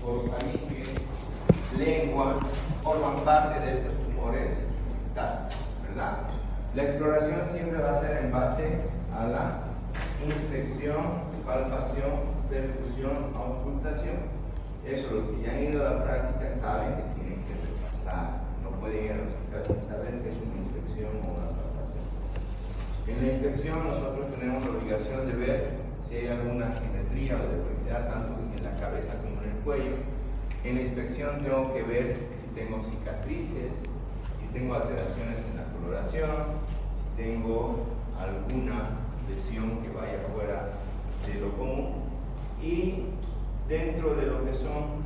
orofaringe, lengua, forman parte de estos tumores TATS, ¿verdad? La exploración siempre va a ser en base a la inspección, palpación, percusión, auscultación. Eso, los que ya han ido a la práctica saben que tienen que repasar. No pueden ir al hospital sin saber que es una inspección o una palpación. En la inspección nosotros tenemos la obligación de ver si hay alguna asimetría o deformidad tanto en la cabeza como en el cuello. En la inspección tengo que ver si tengo cicatrices, si tengo alteraciones en la coloración, si tengo alguna lesión que vaya fuera de lo común. Y dentro de lo que son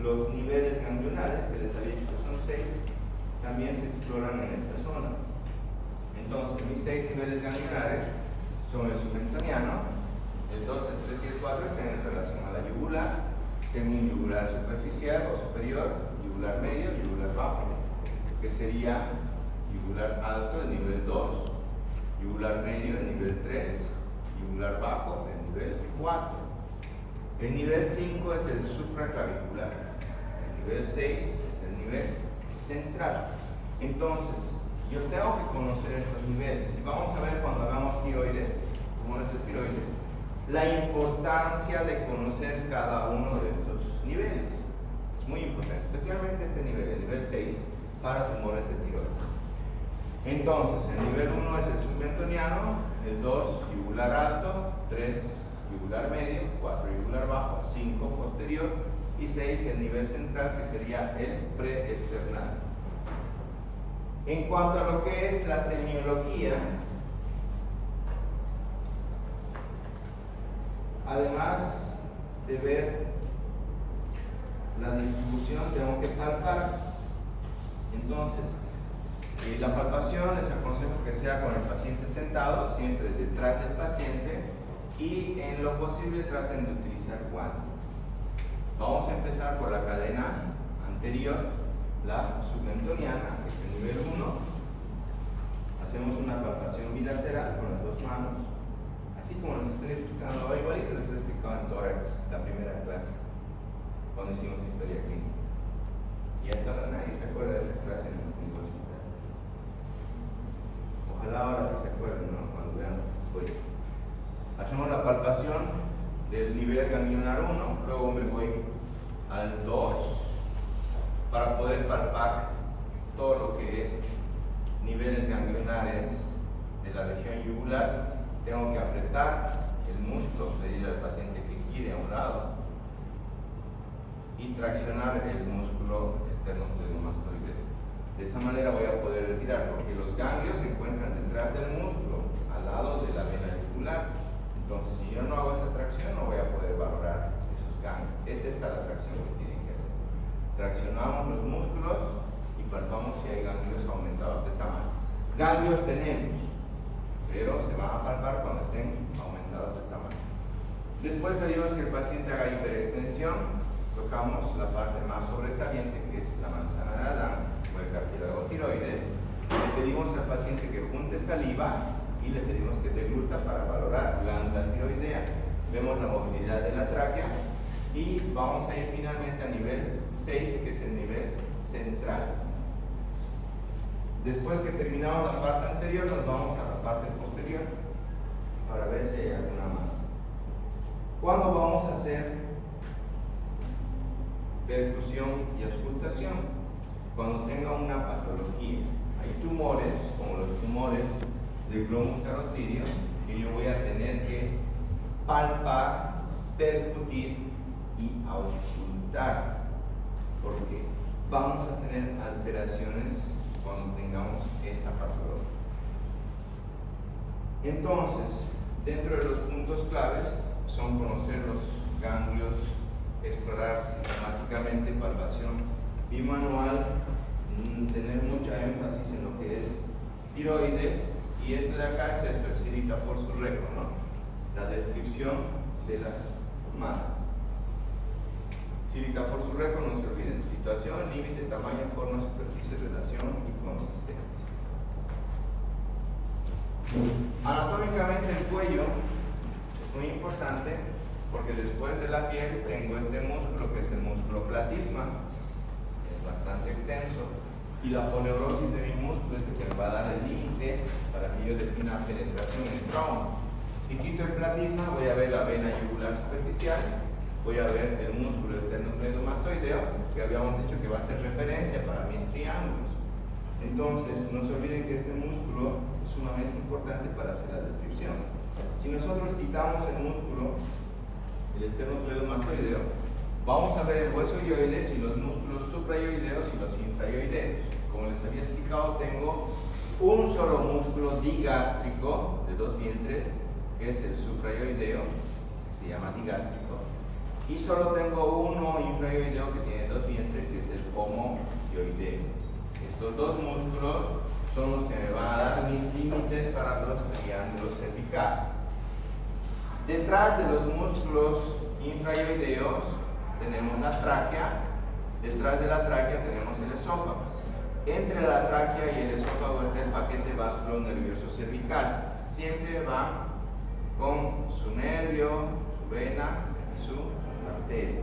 los niveles ganglionares, que les había dicho que son 6, también se exploran en esta zona. Entonces, mis 6 niveles ganglionares son el submentoniano, el 2, el 3 y el 4 están en relación a la yugular. Tengo un yugular superficial o superior, yugular medio, yugular bajo, que sería yugular alto, el nivel 2, yugular medio, el nivel 3, yugular bajo, el nivel 4. El nivel 5 es el supraclavicular, el nivel 6 es el nivel central. Entonces, yo tengo que conocer estos niveles y vamos a ver cuando hagamos tiroides, tumores de tiroides, la importancia de conocer cada uno de estos niveles. Es muy importante, especialmente este nivel, el nivel 6, para tumores de tiroides. Entonces, el nivel 1 es el submentoniano, el 2 yugular alto, 3 yugular medio, 4 yugular bajo, 5 posterior y 6 el nivel central, que sería el preesternal. En cuanto a lo que es la semiología, además de ver la distribución, tengo que palpar. Entonces, la palpación les aconsejo que sea con el paciente sentado, siempre detrás del paciente, y en lo posible traten de utilizar guantes. Vamos a empezar por la cadena anterior, la submentoniana, que es el nivel 1. Hacemos una palpación bilateral con las dos manos, así como les estoy explicando hoy, igual que les he explicado en tórax, la primera clase, cuando hicimos historia clínica. Y hasta ahora nadie se acuerda de esa clase en el hospital. Ojalá ahora sí se acuerden, ¿no? Cuando vean pues. Hacemos la palpación del nivel ganglionar 1, luego me voy al 2 para poder palpar todo lo que es niveles ganglionares de la región yugular. Tengo que apretar el músculo, pedirle al paciente que gire a un lado y traccionar el músculo esternocleidomastoideo. De esa manera voy a poder retirar, porque los ganglios se encuentran detrás del músculo, al lado de la vena yugular. Entonces, si yo no hago esa tracción, no voy a poder valorar esos ganglios. Es esta la tracción que tienen que hacer. Traccionamos los músculos y palpamos si hay ganglios aumentados de tamaño. Ganglios tenemos, pero se van a palpar cuando estén aumentados de tamaño. Después pedimos que el paciente haga hiperextensión. Tocamos la parte más sobresaliente, que es la manzana de Adán, o el cartílago tiroides. Le pedimos al paciente que junte saliva y le pedimos que degluta para valorar glándula tiroidea. Vemos la movilidad de la tráquea y vamos a ir finalmente a nivel 6, que es el nivel central. Después que terminamos la parte anterior, nos vamos a la parte posterior para ver si hay alguna más. ¿Cuándo vamos a hacer percusión y auscultación? Cuando tenga una patología. Hay tumores, como los tumores del glomus carotidio, que yo voy a tener que palpar, percutir y auscultar, porque vamos a tener alteraciones cuando tengamos esa patología. Entonces, dentro de los puntos claves son conocer los ganglios, explorar sistemáticamente palpación bimanual, tener mucha énfasis en lo que es tiroides, y esto de acá es esto, el Sirica Forsurreco, ¿no? La descripción de las masas. Sirica Forsurreco, no se olviden: situación, límite, tamaño, forma, superficie, relación y consistencia. Anatómicamente el cuello es muy importante, porque después de la piel tengo este músculo, que es el músculo extenso. Y la aponeurosis de mi músculo es lo que me va a dar el límite para que yo defina penetración en el trauma. Si quito el platisma, voy a ver la vena yugular superficial, voy a ver el músculo esternocleidomastoideo, que habíamos dicho que va a ser referencia para mis triángulos. Entonces, no se olviden que este músculo es sumamente importante para hacer la descripción. Si nosotros quitamos el músculo, el esternocleidomastoideo, vamos a ver el hueso ioides y los músculos suprayoideos y los infrayoideos. Como les había explicado, tengo un solo músculo digástrico de dos vientres, que es el suprayoideo, que se llama digástrico, y solo tengo uno infrayoideo que tiene dos vientres, que es el homoyoideo. Estos dos músculos son los que me van a dar mis límites para los triángulos cervicales. Detrás de los músculos infrayoideos tenemos la tráquea, detrás de la tráquea tenemos el esófago. Entre la tráquea y el esófago está el paquete vástulo nervioso cervical. Siempre va con su nervio, su vena y su arteria.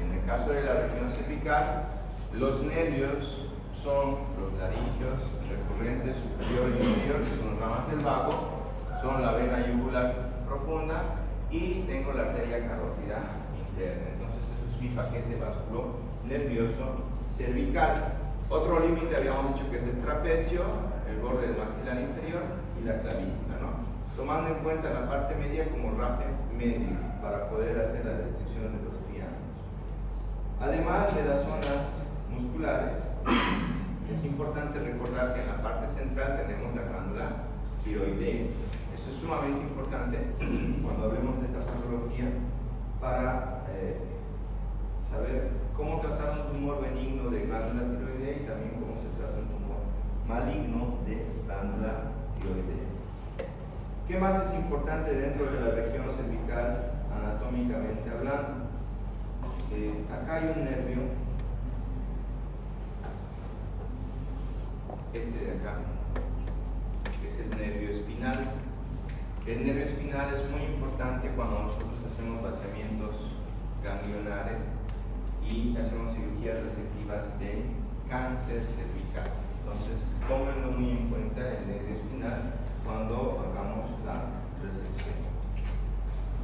En el caso de la región cervical, los nervios son los laringios recurrentes superior y inferior, que son ramas del vago, son la vena yugular profunda y tengo la arteria carótida interna. Entonces, eso es mi paquete vástulo nervioso cervical. Otro límite habíamos dicho que es el trapecio, el borde del maxilar inferior y la clavícula, ¿no? Tomando en cuenta la parte media como rafe medio para poder hacer la descripción de los triángulos. Además de las zonas musculares, es importante recordar que en la parte central tenemos la glándula tiroidea. Eso es sumamente importante cuando hablemos de esta patología para saber cómo tratar un tumor benigno de glándula tiroidea y también cómo se trata un tumor maligno de glándula tiroidea. ¿Qué más es importante dentro de la región cervical anatómicamente hablando? Acá hay un nervio, este de acá, que es el nervio espinal. El nervio espinal es muy importante cuando nosotros hacemos vaciamientos ganglionares y hacemos cirugías resectivas de cáncer cervical. Entonces, tómenlo muy en cuenta el nervio espinal cuando hagamos la resección.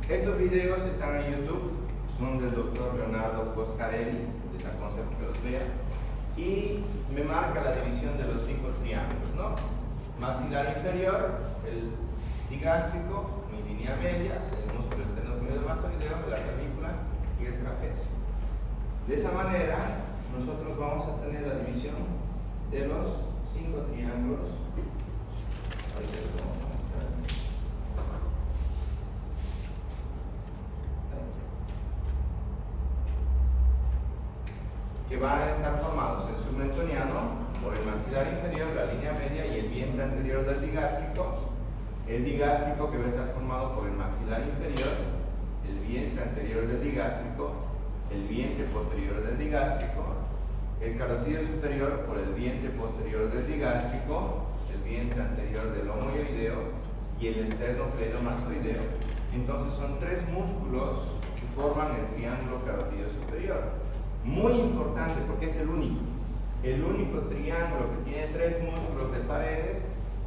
Estos videos están en YouTube, son del doctor Leonardo Coscarelli, les aconsejo que los vean, y me marca la división de los 5 triángulos, ¿no? Maxilar inferior, el digástrico, mi línea media, el músculo esternocleidomastoideo, la clavícula y el trapecio. De esa manera, nosotros vamos a tener la división de los 5 triángulos. Que van a estar formados el submentoniano por el maxilar inferior, la línea media y el vientre anterior del digástrico. El digástrico que va a estar formado por el maxilar inferior, el vientre anterior del digástrico, el vientre posterior del digástrico, el carotidio superior por el vientre posterior del digástrico, el vientre anterior del homoyoideo y el esternocleidomastoideo. Entonces son 3 músculos que forman el triángulo carotidio superior. Muy importante porque es el único. El único triángulo que tiene 3 músculos de paredes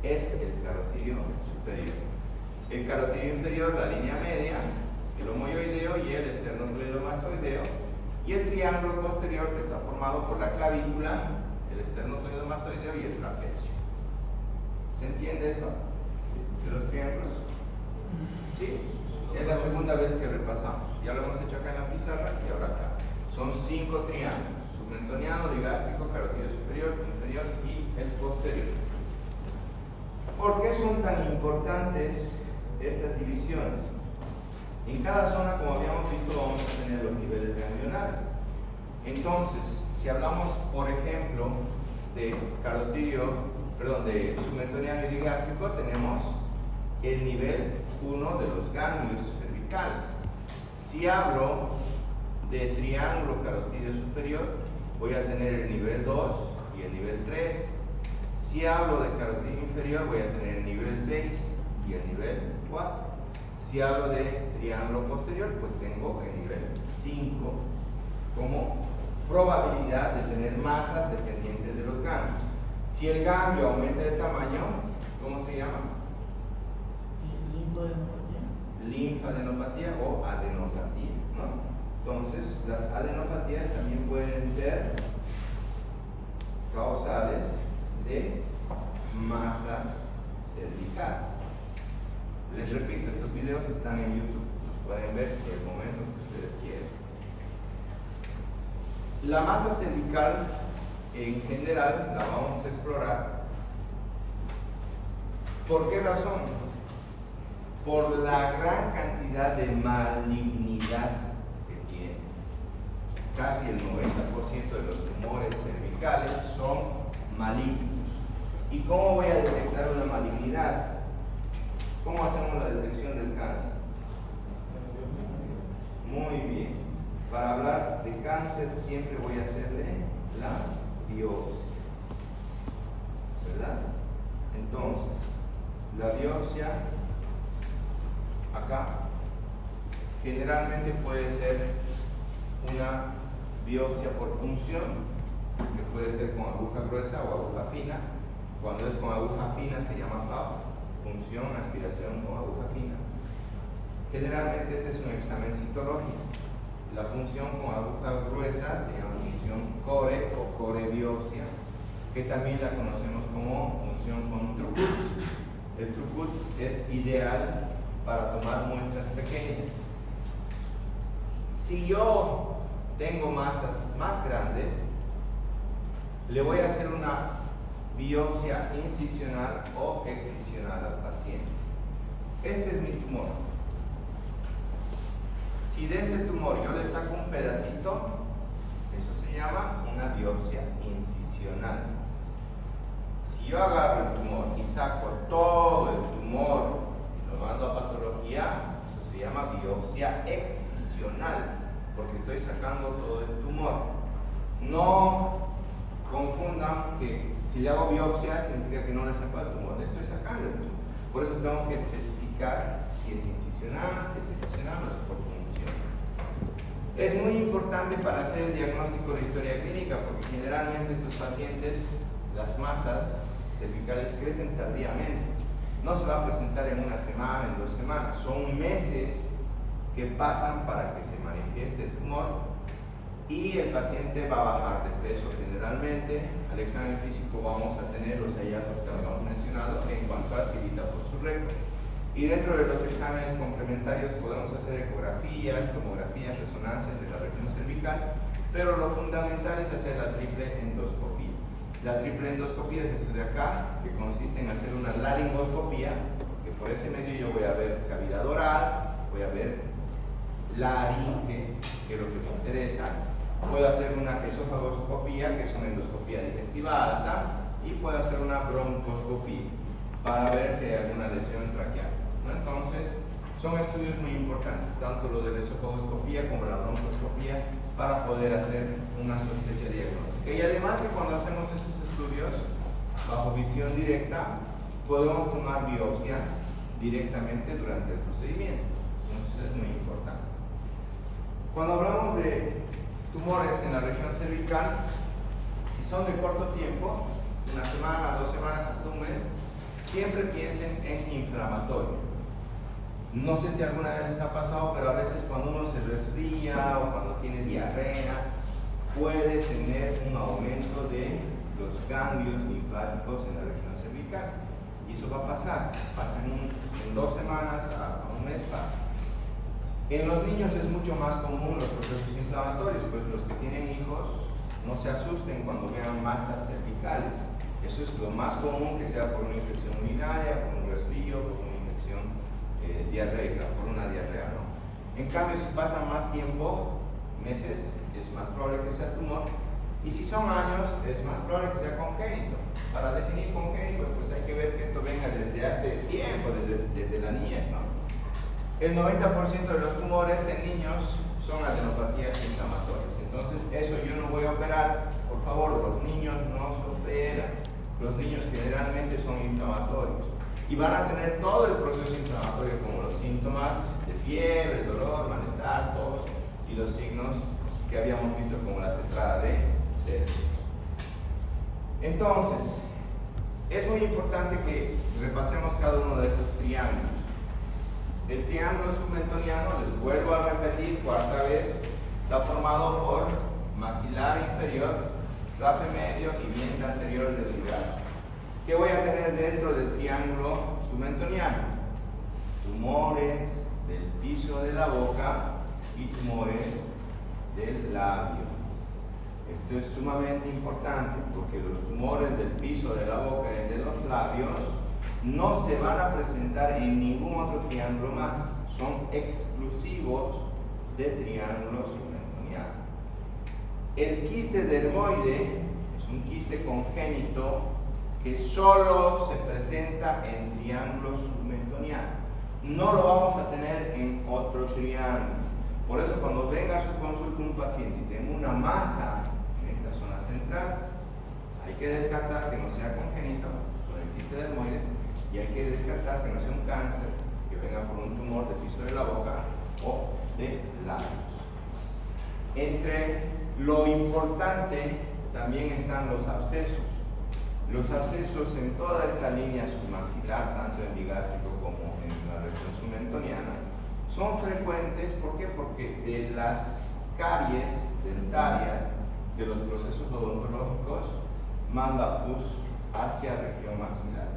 es el carotidio superior. El carotidio inferior, la línea media, el homoyoideo y el esternocleidomastoideo, y el triángulo posterior que está formado por la clavícula, el esternocleidomastoideo y el trapecio. ¿Se entiende esto? ¿De los triángulos? ¿Sí? Es la segunda vez que repasamos. Ya lo hemos hecho acá en la pizarra y ahora acá. Son 5 triángulos: submentoniano, digástrico, carotidio superior, inferior y el posterior. ¿Por qué son tan importantes estas divisiones? En cada zona, como habíamos visto, vamos a tener los niveles ganglionares. Entonces, si hablamos, por ejemplo, de de submentoniano y digástrico, tenemos el nivel 1 de los ganglios cervicales. Si hablo de triángulo carotidio superior, voy a tener el nivel 2 y el nivel 3. Si hablo de carotidio inferior, voy a tener el nivel 6 y el nivel 4. Si hablo de triángulo posterior, pues tengo el nivel 5 como probabilidad de tener masas dependientes de los ganglios. Si el ganglio aumenta de tamaño, ¿cómo se llama? Linfadenopatía o adenopatía, ¿no? Entonces, las adenopatías también pueden ser causales de masas cervicales. Les repito, estos videos están en YouTube, los pueden ver en el momento que ustedes quieran. La masa cervical en general la vamos a explorar. ¿Por qué razón? Por la gran cantidad de malignidad que tiene. Casi el 90% de los tumores cervicales son malignos. ¿Y cómo voy a detectar una malignidad? ¿Cómo hacemos la detección del cáncer? Muy bien. Para hablar de cáncer siempre voy a hacerle la biopsia. ¿Verdad? Entonces, la biopsia acá generalmente puede ser una biopsia por punción, que puede ser con aguja gruesa o aguja fina. Cuando es con aguja fina se llama PAP, punción, aspiración con aguja fina. Generalmente este es un examen citológico. La punción con aguja gruesa se llama punción core o core biopsia, que también la conocemos como punción con trucut. El trucut es ideal para tomar muestras pequeñas. Si yo tengo masas más grandes, le voy a hacer una biopsia incisional o excisional al paciente. Este es mi tumor. Si de este tumor yo le saco un pedacito, eso se llama una biopsia incisional. Si yo agarro el tumor y saco todo el tumor y lo mando a patología, eso se llama biopsia excisional, porque estoy sacando todo el tumor. No confundan que si le hago biopsia significa que no le saco el tumor, le estoy sacando el tumor. Por eso tengo que especificar si es incisional, si es excisional o es por punción. Es muy importante para hacer el diagnóstico de historia clínica, porque generalmente estos pacientes, las masas cervicales crecen tardíamente. No se va a presentar en una semana, en 2 semanas. Son meses que pasan para que se manifieste el tumor y el paciente va a bajar de peso. Generalmente al examen físico vamos a tener los hallazgos que habíamos mencionado en cuanto a cirita por su recto. Y dentro de los exámenes complementarios podemos hacer ecografías, tomografías, resonancias de la región cervical, pero lo fundamental es hacer la triple endoscopía. La triple endoscopía es esto de acá, que consiste en hacer una laringoscopía, que por ese medio yo voy a ver cavidad oral, voy a ver laringe, que es lo que me interesa. Puedo hacer una esofagoscopía, que es una endoscopía digestiva alta, y puedo hacer una broncoscopía para ver si hay alguna lesión traqueal. Entonces, son estudios muy importantes, tanto lo de la esofagoscopía como la broncoscopía, para poder hacer una sospecha diagnóstica. Y además que cuando hacemos estos estudios bajo visión directa, podemos tomar biopsia directamente durante el procedimiento. Entonces es muy importante. Cuando hablamos de tumores en la región cervical, si son de corto tiempo, 1 semana, 2 semanas, hasta un mes, siempre piensen en inflamatorio. No sé si alguna vez les ha pasado, pero a veces cuando uno se resfría o cuando tiene diarrea, puede tener un aumento de los ganglios linfáticos en la región cervical. Y eso va a pasar, pasa en 2 semanas a un mes pasa. En los niños es mucho más común los procesos inflamatorios, pues los que tienen hijos no se asusten cuando vean masas cervicales. Eso es lo más común, que sea por una infección urinaria, por un resfrío, por una infección diarreica, por una diarrea, ¿no? En cambio, si pasan más tiempo, meses, es más probable que sea tumor, y si son años, es más probable que sea congénito. Para definir congénito, pues hay que ver que esto venga desde hace tiempo, desde la niñez, ¿no? El 90% de los tumores en niños son adenopatías inflamatorias. Entonces, eso yo no voy a operar. Por favor, los niños no se operan. Los niños generalmente son inflamatorios y van a tener todo el proceso inflamatorio, como los síntomas de fiebre, dolor, malestar, tos y los signos que habíamos visto, como la tetrada de Entonces, es muy importante que repasemos cada uno de estos triángulos. El triángulo submentoniano, les vuelvo a repetir, cuarta vez, está formado por maxilar inferior, rafe medio y vientre anterior desligado. ¿Qué voy a tener dentro del triángulo submentoniano? Tumores del piso de la boca y tumores del labio. Esto es sumamente importante porque los tumores del piso de la boca y de los labios no se van a presentar en ningún otro triángulo más. Son exclusivos del triángulo submentoniano. El quiste dermoide es un quiste congénito que solo se presenta en triángulo submentoniano. No lo vamos a tener en otro triángulo. Por eso cuando venga a su consulta un paciente y tenga una masa en esta zona central, hay que descartar que no sea congénito con el quiste dermoide y hay que descartar que no sea un cáncer que venga por un tumor del piso de la boca o de labios. Entre lo importante también están los abscesos. Los abscesos en toda esta línea submaxilar, tanto en digástrico como en la región submentoniana, son frecuentes. ¿Por qué? Porque de las caries dentarias de los procesos odontológicos manda pus hacia región maxilar.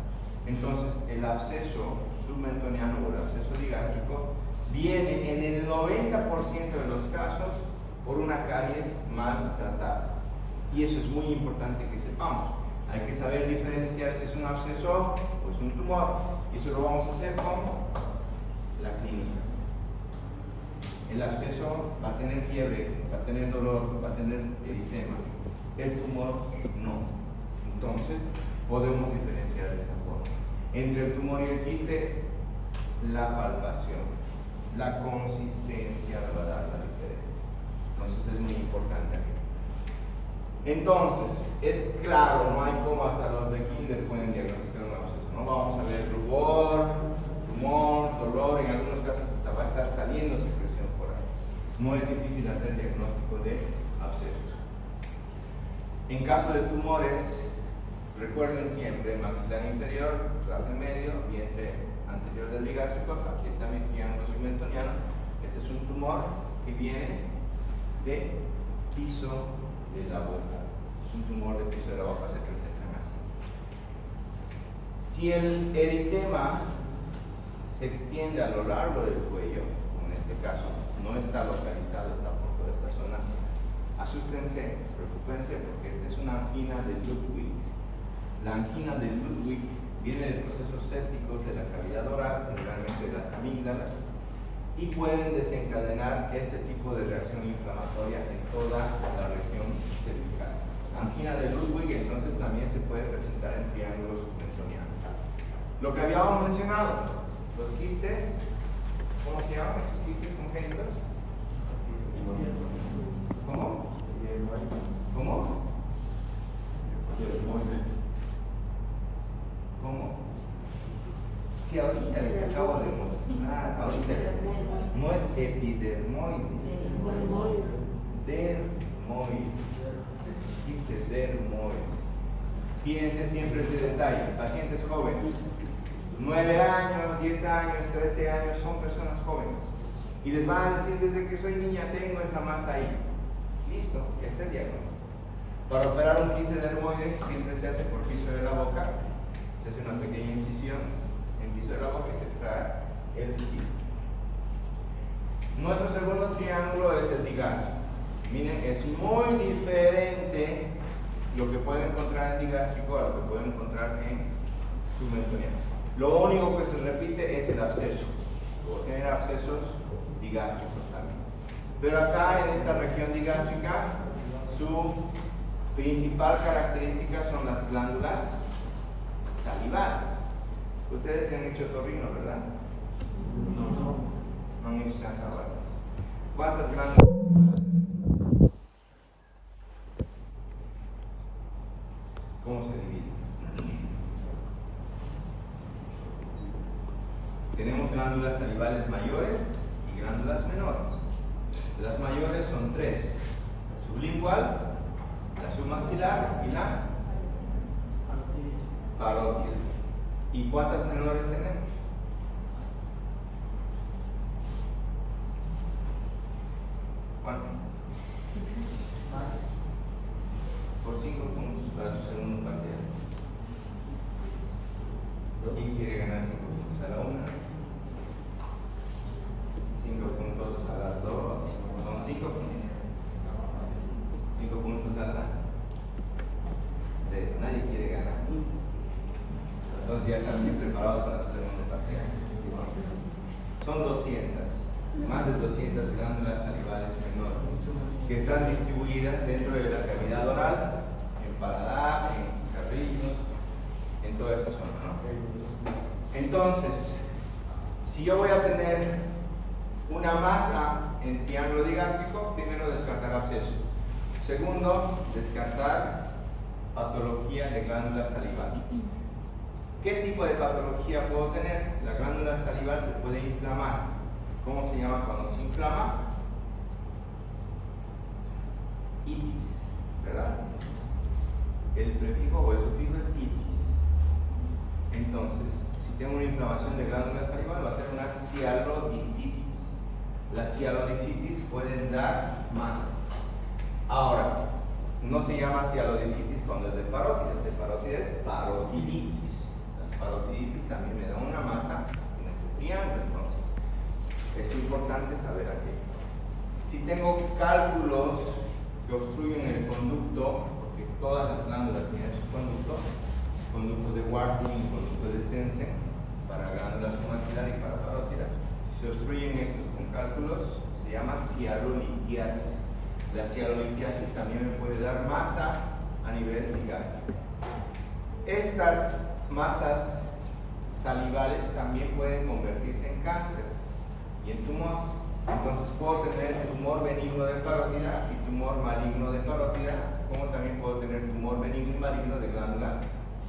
Entonces, el absceso submentoniano o el absceso digástrico viene en el 90% de los casos por una caries mal tratada. Y eso es muy importante que sepamos. Hay que saber diferenciar si es un absceso o es un tumor. Y eso lo vamos a hacer con la clínica. El absceso va a tener fiebre, va a tener dolor, va a tener eritema. El tumor no. Entonces, podemos diferenciar de esa forma. Entre el tumor y el quiste, la palpación, la consistencia va a dar la diferencia. Entonces, es muy importante aquí. Entonces, es claro, no hay como hasta los de kinder pueden diagnosticar un absceso. No vamos a ver rubor, tumor, dolor, en algunos casos va a estar saliendo secreción por ahí. No es difícil hacer diagnóstico de abscesos. En caso de tumores, recuerden siempre maxilar inferior, rafe medio, vientre anterior del digástrico. Aquí está mi triángulo submentoniano. Este es un tumor que viene de piso de la boca. Es un tumor de piso de la boca, se presentan así. Si el eritema se extiende a lo largo del cuello, como en este caso, no está localizado, está por toda esta zona, asústense, preocúpense, porque esta es una angina de Ludwig. La angina de Ludwig viene de procesos sépticos de la cavidad oral, generalmente de las amígdalas, y pueden desencadenar este tipo de reacción inflamatoria en toda la región cervical. Angina de Ludwig entonces también se puede presentar en triángulo submentoniano. Lo que habíamos mencionado, los quistes, ¿cómo se llaman estos quistes congénitos? ¿Cómo? ¿Cómo? ¿Cómo? Si ahorita les acabo de mostrar, ahorita no es epidermoide, dermoide, quiste dermoide. Fíjense siempre ese detalle, pacientes jóvenes, 9 años, 10 años, 13 años, son personas jóvenes. Y les van a decir, desde que soy niña tengo esa masa ahí. Listo, ya está el diagnóstico. Para operar un quiste dermoide siempre se hace por piso de la boca, se hace una pequeña incisión en piso de la boca y se extrae el quiste. Nuestro segundo triángulo es el digástrico. Miren, es muy diferente lo que pueden encontrar en digástrico a lo que pueden encontrar en submentoniano. Lo único que se repite es el absceso. Puedo tener abscesos digástricos también. Pero acá en esta región digástrica, su principal característica son las glándulas salivales. Ustedes se han hecho otorrino, ¿verdad? No han hecho salivales. ¿Cuántas glándulas? ¿Cómo se divide? Tenemos glándulas salivales mayores y glándulas menores. Las mayores son 3: la sublingual, la submaxilar y la parótidas. ¿Y cuántas menores tenemos? ¿Cuántas? Por 5 puntos para su segundo parcial. ¿Quién quiere ganar 5 puntos a la una? 5 puntos a las 2. Son 5 puntos. 5 puntos a las 3. Nadie quiere ganar. Entonces ya están bien preparados para su segundo parcial. Son 200, más de 200 glándulas salivales menores que están distribuidas dentro de la cavidad oral, en paladar, en carrillos, en toda esta zona, ¿no? Entonces, si yo voy a tener una masa en triángulo digástrico, primero descartar absceso. Segundo, descartar patología de glándula salival. ¿Qué tipo de patología puedo tener? La glándula salival se puede inflamar. ¿Cómo se llama cuando se inflama? Itis, ¿verdad? El prefijo o el sufijo es itis. Entonces, si tengo una inflamación de glándula salival, va a ser una cialodicitis. Las cialodicitis pueden dar masa. Ahora, no se llama cialodicitis cuando es de parótida. De parótida es parotiditis. Las parotiditis también me dan una masa en este triángulo. Entonces, es importante saber aquello. Si tengo cálculos que obstruyen el conducto, porque todas las glándulas tienen sus conductos de Warthin y conductos de Stensen para glándulas maxilar y para parótida. Si se obstruyen estos con cálculos, se llama cialolitiasis. La cialolitiasis también me puede dar masa a nivel gástrico. Estas masas salivales también pueden convertirse en cáncer y en tumor. Entonces puedo tener tumor benigno de parótida y tumor maligno de parótida, como también puedo tener tumor benigno y maligno de glándula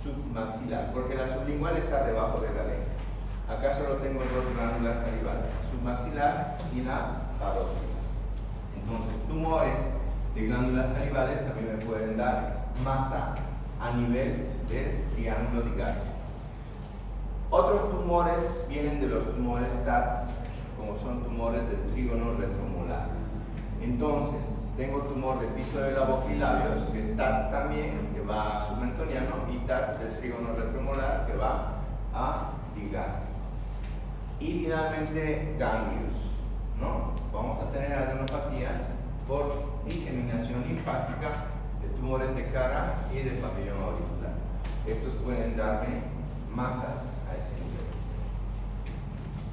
submaxilar, porque la sublingual está debajo de la lengua. Acá solo tengo dos glándulas salivales, submaxilar y la parótida. Entonces, tumores de glándulas salivales también me pueden dar masa a nivel del triángulo digástrico. Otros tumores vienen de los tumores TATS, como son tumores del trígono retromolar. Entonces, tengo tumor de piso de la boca y labios, que es TATS también, que va a submentoniano, y TATS del trígono retromolar, que va a digástrico. Y finalmente, ganglios, ¿no? Vamos a tener adenopatías por diseminación linfática de tumores de cara y de pabellón auricular. Estos pueden darme masas a ese nivel.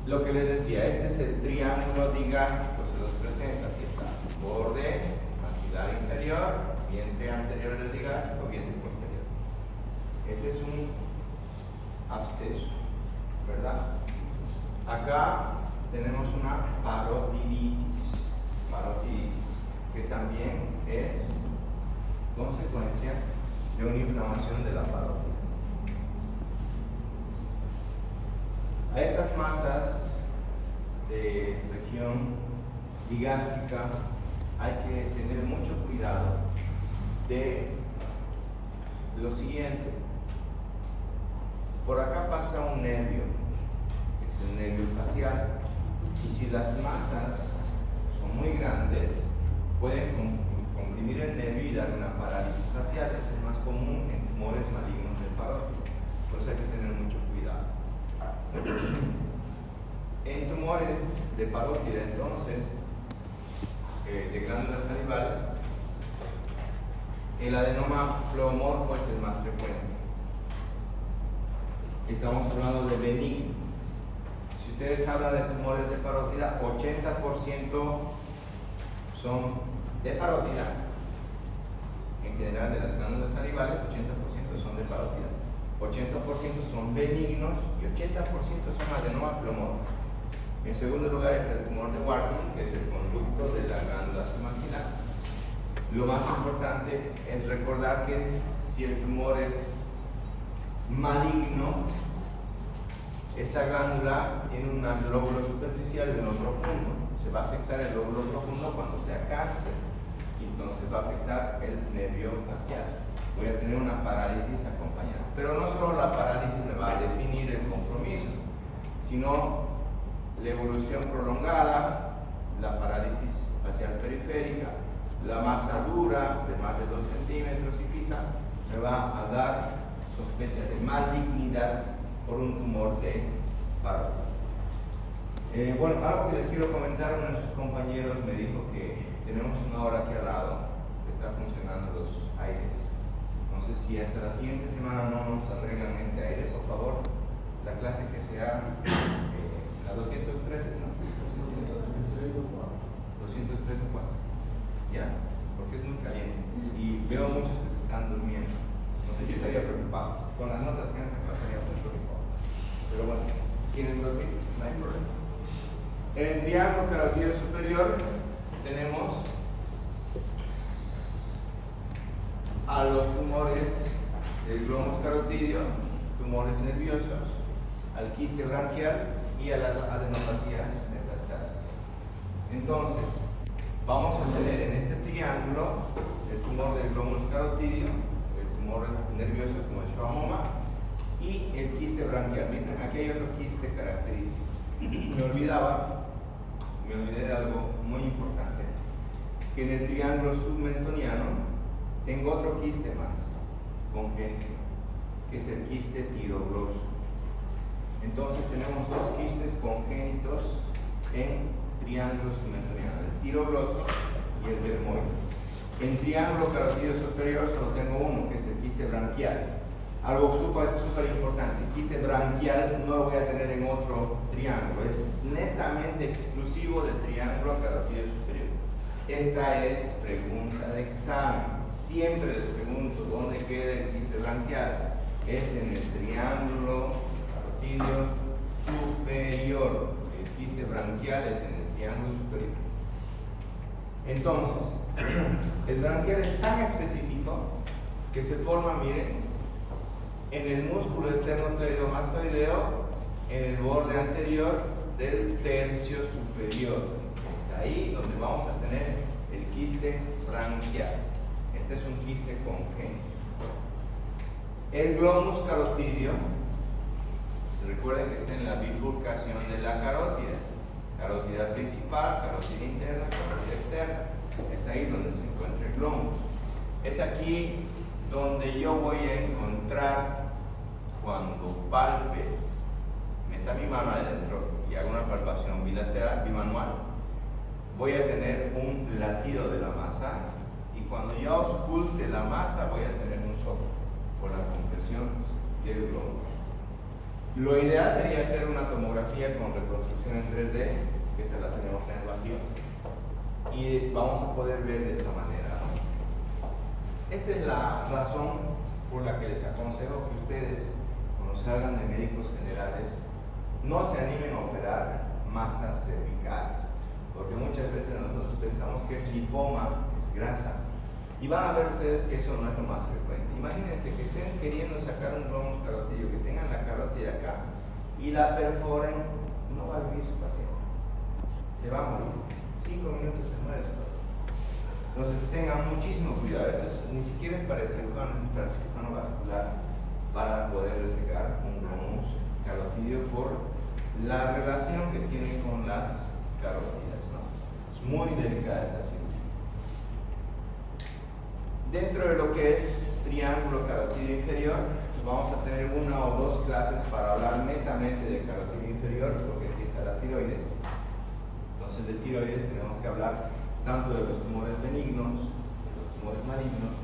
Lo que les decía, este es el triángulo digástrico, se los presenta. Aquí está, borde, maxilar inferior, vientre anterior del digástrico, vientre posterior. Este es un absceso, ¿verdad? Acá tenemos una parotiditis, que también es consecuencia de una inflamación de la parótida. A estas masas de región digástrica hay que tener mucho cuidado de lo siguiente. Por acá pasa un nervio, que es el nervio facial, y si las masas son muy grandes, pueden comprimir el nervio y dar una parálisis facial. Eso es más común en tumores malignos de parótida, por eso hay que tener mucho cuidado. En tumores de parótida, entonces, de glándulas salivales, el adenoma pleomorfo es el más frecuente. Estamos hablando de benigno. Si ustedes hablan de tumores de parótida, 80% son de parótida. En general, de las glándulas salivales, 80% son de parótida. 80% son benignos y 80% son adenoma pleomorfo. En segundo lugar está el tumor de Warthin, que es el conducto de la glándula submaxilar. Lo más importante es recordar que si el tumor es maligno, esta glándula tiene un lóbulo superficial y uno profundo. Se va a afectar el lóbulo profundo cuando sea cáncer, y entonces va a afectar el nervio facial. Voy a tener una parálisis acompañada. Pero no solo la parálisis me va a definir el compromiso, sino la evolución prolongada, la parálisis facial periférica, la masa dura de más de 2 centímetros y fija, me va a dar sospechas de malignidad por un tumor de párpado. Bueno, algo que les quiero comentar, uno de sus compañeros me dijo que tenemos una hora aquí al lado, que está funcionando los aires. Entonces, si hasta la siguiente semana no nos arreglan este aire, por favor, la clase que sea la 213, ¿no? 203 o 4. ¿Ya? Porque es muy caliente. Y veo muchos que se están durmiendo. Entonces, yo estaría preocupado. Con las notas que han sacado estaría muy preocupado. Pero bueno, ¿quieren dormir? No hay problema. En el triángulo carotídeo superior tenemos a los tumores del glomus carotídeo, tumores nerviosos, al quiste branquial y a las adenopatías metastásicas. Entonces, vamos a tener en este triángulo el tumor del glomus carotídeo, el tumor nervioso como el schwannoma y el quiste branquial. Miren, aquí hay otro quiste característico. Me olvidé de algo muy importante, que en el triángulo submentoniano tengo otro quiste más congénito, que es el quiste tirogloso. Entonces tenemos dos quistes congénitos en triángulo submentoniano, el tirogloso y el dermoide. En triángulo carotídeo superior solo tengo uno, que es el quiste branquial. Algo súper importante, el quiste branquial no lo voy a tener en otro triángulo, es netamente exclusivo del triángulo carotídeo superior. Esta es pregunta de examen. Siempre les pregunto dónde queda el quiste branquial. Es en el triángulo carotídeo superior. El quiste branquial es en el triángulo superior. Entonces, el branquial es tan específico que se forma, miren, en el músculo esternotoideo-mastoideo, en el borde anterior del tercio superior. Es ahí donde vamos a tener el quiste branquial. Este es un quiste congénito. El glomus carotídeo, se recuerden que está en la bifurcación de la carótida. Carótida principal, carótida interna, carótida externa. Es ahí donde se encuentra el glomus. Es aquí donde yo voy a encontrar, cuando palpe, meta mi mano adentro y hago una palpación bilateral, bimanual, voy a tener un latido de la masa, y cuando yo ausculte la masa voy a tener un soplo por la compresión del glomus. Lo ideal sería hacer una tomografía con reconstrucción en 3D, que esta la tenemos en el vacío, y vamos a poder ver de esta manera, ¿no? Esta es la razón por la que les aconsejo que ustedes, cuando salgan de médicos generales, no se animen a operar masas cervicales, porque muchas veces nosotros pensamos que es lipoma, es grasa, y van a ver ustedes que eso no es lo más frecuente. Imagínense que estén queriendo sacar un glomus carotídeo, que tengan la carótida acá y la perforen, no va a vivir su paciente, se va a morir, 5 minutos se muere su paciente. Entonces tengan muchísimo cuidado. Entonces, ni siquiera es para el cirujano, es para el cirujano vascular, para poder resecar un glomus carotídeo por la relación que tiene con las carótidas, ¿no? Es muy delicada esta cirugía. Dentro de lo que es triángulo carotídeo inferior, vamos a tener una o dos clases para hablar netamente del carotídeo inferior, porque aquí está la tiroides. Entonces, de tiroides tenemos que hablar tanto de los tumores benignos, de los tumores malignos,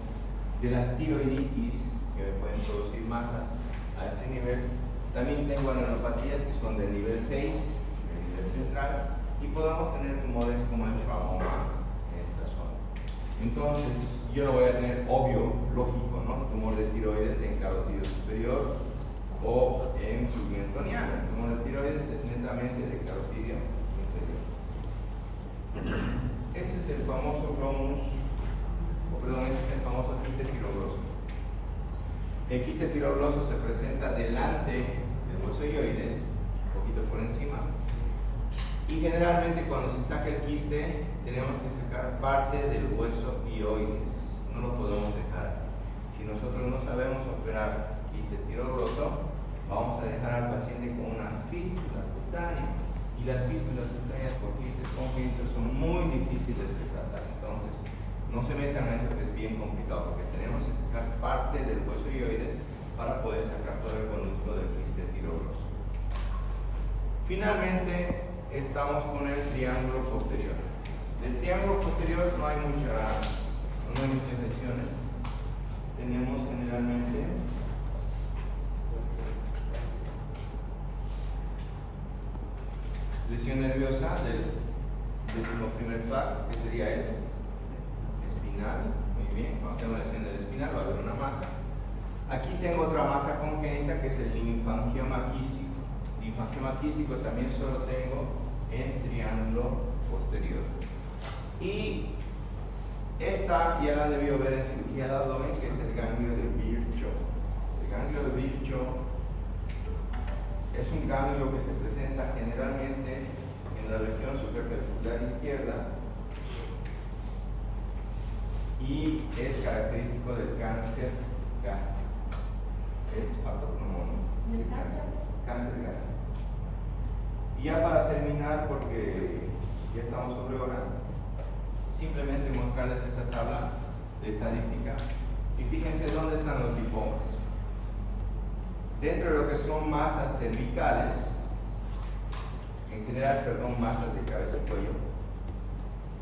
de las tiroiditis, que me pueden producir masas a este nivel. También tengo adenopatías que son del nivel 6, del nivel central, y podemos tener tumores como el schwannoma en esta zona. Entonces, yo no voy a tener, obvio, lógico, ¿no?, tumor de tiroides en carotídeo superior o en submentoniano. El tumor de tiroides es netamente de carotídeo inferior. Este es el famoso glomus, este es el famoso quiste tirogloso. El quiste tirogloso se presenta delante del hueso hioides, un poquito por encima, y generalmente cuando se saca el quiste tenemos que sacar parte del hueso hioides, no lo podemos dejar así. complicado porque tenemos que sacar parte del hueso ioides para poder sacar todo el conducto del quiste tirogroso. Finalmente, estamos con el triángulo posterior. Del triángulo posterior no hay muchas lesiones. Tenemos generalmente lesión nerviosa del 11º par, que sería el espinal. Muy bien, cuando tengo lesión del espinal va a haber una masa. Aquí tengo otra masa congénita que es el linfangioma quístico. Linfangioma quístico también solo tengo en triángulo posterior. Y esta ya la debió ver en cirugía de abdomen, que es el ganglio de Virchow. El ganglio de Virchow es un ganglio que se presenta generalmente en la región supraclavicular izquierda y es característico del cáncer gástrico. Es patognomónico. ¿El cáncer? Cáncer gástrico. Y ya para terminar, porque ya estamos sobre hora, simplemente mostrarles esta tabla de estadística y fíjense dónde están los lipomas. Dentro de lo que son masas cervicales, en general, masas de cabeza y cuello,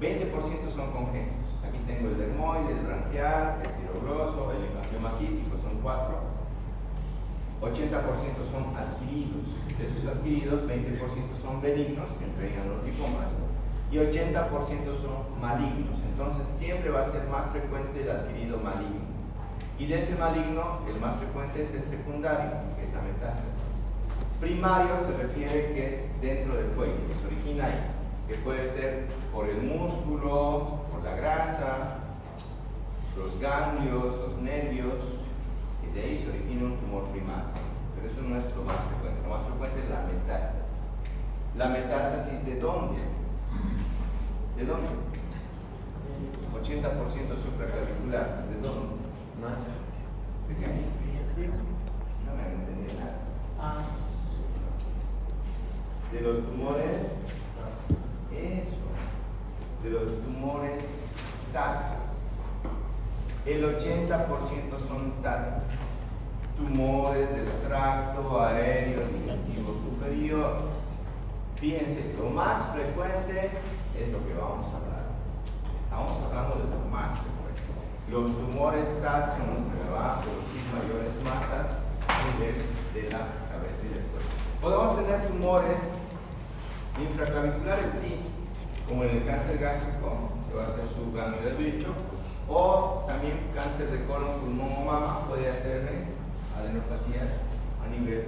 20% son congénitos. Aquí tengo el dermoide, el branquial, el tirogroso, el linfangioma quístico, son 4. 80% son adquiridos. De esos adquiridos, 20% son benignos, que entregan los lipomas, y 80% son malignos. Entonces siempre va a ser más frecuente el adquirido maligno. Y de ese maligno, el más frecuente es el secundario, que es la metástasis. Primario se refiere que es dentro del cuello, que se origina ahí, que puede ser por el músculo, por la grasa, los ganglios, los nervios, y de ahí se origina un tumor primario. Pero eso no es lo más frecuente. Lo más frecuente es la metástasis. ¿La metástasis de dónde? ¿De dónde? 80% supraclavicular. ¿De dónde? ¿De qué? No me entendí nada. De los tumores. Eso. De los tumores TACs. El 80% son TACs. Tumores del tracto aéreo digestivo superior. Fíjense, lo más frecuente es lo que vamos a hablar. Estamos hablando de lo más frecuente. Los tumores TAC son los que van a producir mayores masas a nivel de la cabeza y del cuerpo. Podemos tener tumores infraclaviculares, sí, como en el cáncer gástrico, que va a ser su ganglio de Virchow, o también cáncer de colon, pulmón o mama puede hacerle adenopatías a nivel